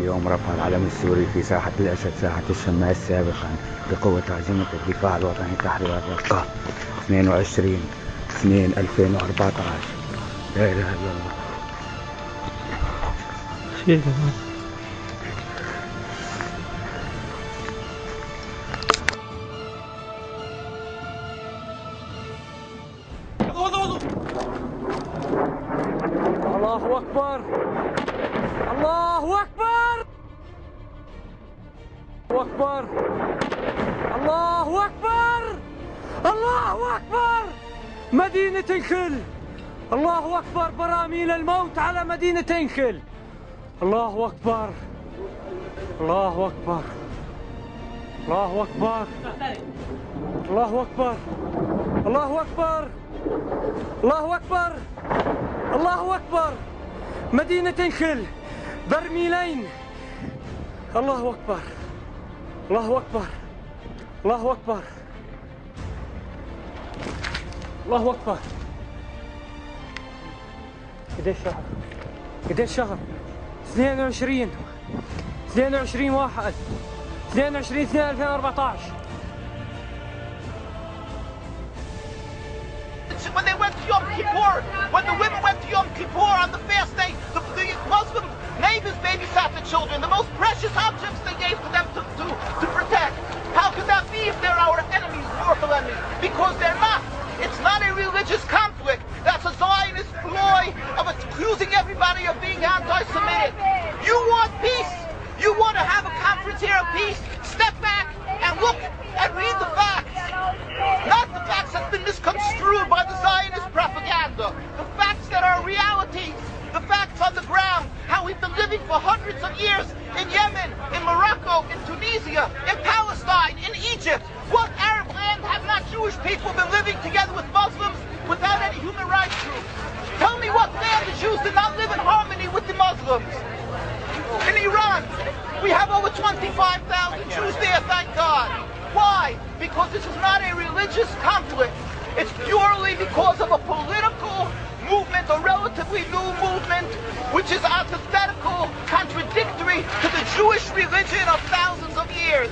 اليوم رفع العلم السوري في ساحة الأسد ساحة الشماس سابقا بقوة عزيمة الدفاع الوطني تحرير الرقة 22/2/2014. لا إله إلا الله. الله أكبر الله أكبر أكبر الله أكبر الله أكبر مدينة انخل. الله أكبر براميل الموت على مدينة انخل. الله أكبر الله أكبر الله أكبر الله أكبر الله أكبر الله أكبر الله أكبر مدينة انخل برميلين. الله أكبر الله أكبر الله أكبر الله أكبر. قديش شهر؟ قديش شهر؟ 22/1 22/2/2014. When they went to Yom Kippur, when the women went to Yom Kippur on the fast day, the Muslim neighbors babysat the children, the most precious objects they gave to them to protect. How could that be if they're our enemies, mortal enemies? Because they're not. It's not a religious conflict. That's a Zionist ploy of accusing everybody of being anti-Semitic. You want peace? You want to have a conference here of peace? Step back and look and read the facts. Not the facts that's been misconstrued by the Zionist propaganda. The facts that are realities. The facts on the ground. How we've been living for hundreds of years in Yemen, in Morocco, in Tunisia, in Palestine, in Egypt. What Arab land have not Jewish people been living together with Muslims without any human rights groups? Tell me what land the Jews did not live in harmony with the Muslims. In Iran, we have over 25,000 Jews there, thank God. Why? Because this is not a religious conflict. It's purely because of a political movement, a relatively new movement, which is antithetical, contradictory to the Jewish religion of thousands of years.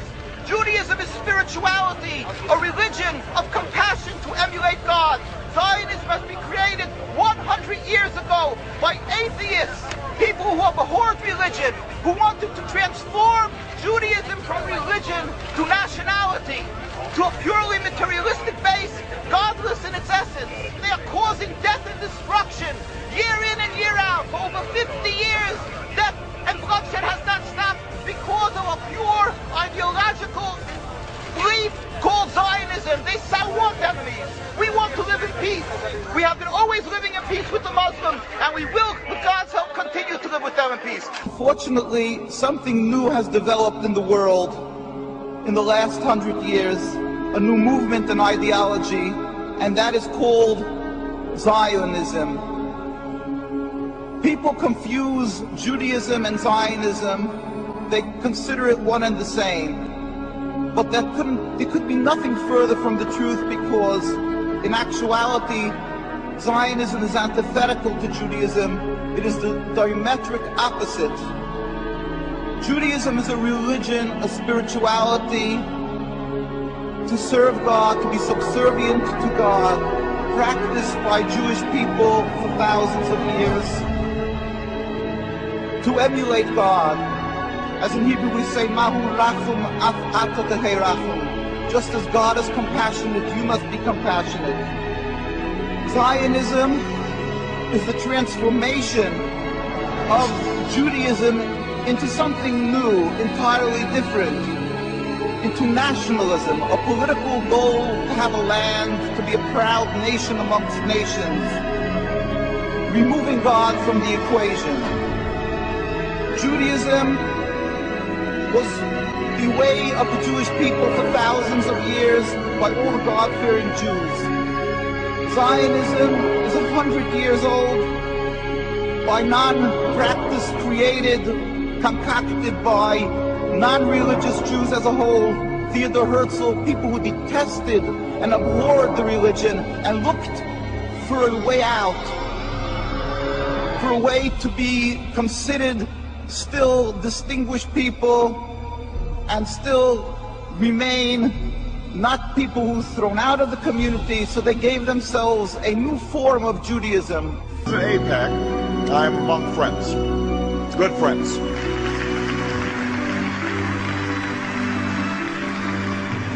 Judaism is spirituality, a religion of compassion to emulate God. Zionism has been created 100 years ago by atheists, people who abhorred religion, who wanted to transform Judaism from religion to nationality, to a purely materialistic base, godless in its essence. They are causing death and destruction, year in and year out. For over 50 years, death and bloodshed has not stopped because of a pure ideological belief called Zionism. They want enemies. We want to live in peace. We have been always living in peace with the Muslims, and we will, with God's help, continue to live with them in peace. Fortunately, something new has developed in the world in the last 100 years, a new movement and ideology, and that is called Zionism. People confuse Judaism and Zionism. They consider it one and the same. But it could be nothing further from the truth, because in actuality, Zionism is antithetical to Judaism. It is the diametric opposite. Judaism is a religion, a spirituality, to serve God, to be subservient to God, practiced by Jewish people for thousands of years, to emulate God. As in Hebrew we say, Mahu rachum af ata tehei rachum. Just as God is compassionate, you must be compassionate. Zionism is the transformation of Judaism into something new, entirely different, into nationalism, a political goal to have a land, to be a proud nation amongst nations, removing God from the equation. Judaism was the way of the Jewish people for thousands of years by all God-fearing Jews. Zionism is 100 years old by non-practice created, concocted by non-religious Jews as a whole, Theodor Herzl, people who detested and abhorred the religion and looked for a way out, for a way to be considered still distinguish people and still remain not people who were thrown out of the community, so they gave themselves a new form of Judaism. In AIPAC, I'm among friends, good friends.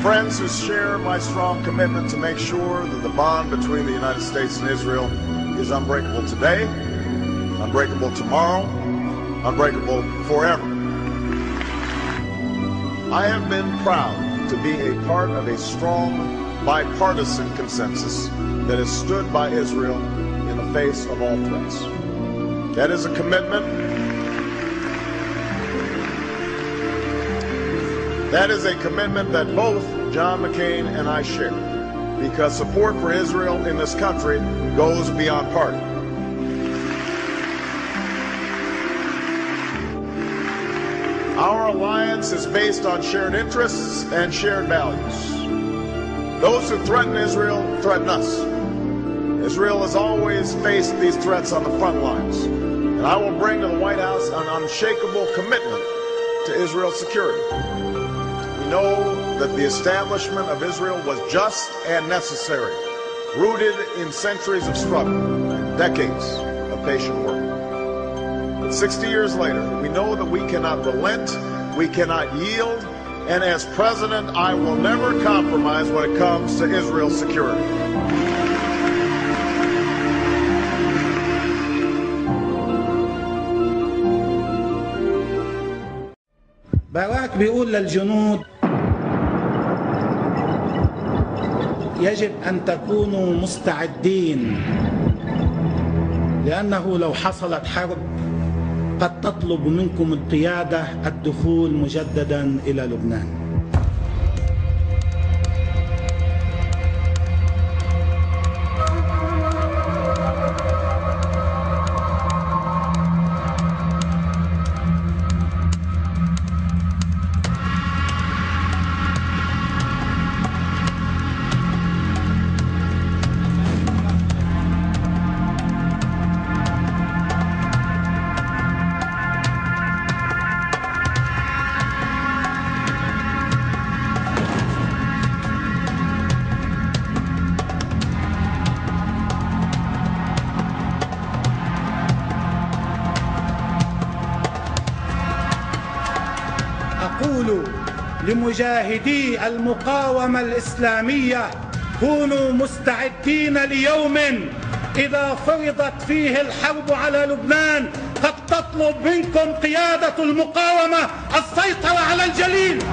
Friends who share my strong commitment to make sure that the bond between the United States and Israel is unbreakable today, unbreakable tomorrow, unbreakable forever. I have been proud to be a part of a strong bipartisan consensus that has stood by Israel in the face of all threats. That is a commitment. That is a commitment that both John McCain and I share, because support for Israel in this country goes beyond party. Our alliance is based on shared interests and shared values. Those who threaten Israel threaten us. Israel has always faced these threats on the front lines, and I will bring to the White House an unshakable commitment to Israel's security. We know that the establishment of Israel was just and necessary, rooted in centuries of struggle and decades of patient work. But 60 years later, we know that we cannot relent, we cannot yield, and as president, I will never compromise when it comes to Israel's security. باراك بيقول للجنود يجب أن تكونوا مستعدين، لأنه لو حصلت حرب قد تطلب منكم القيادة الدخول مجددا إلى لبنان. أقول لمجاهدي المقاومة الإسلامية كونوا مستعدين ليوم إذا فرضت فيه الحرب على لبنان قد تطلب منكم قيادة المقاومة السيطرة على الجليل.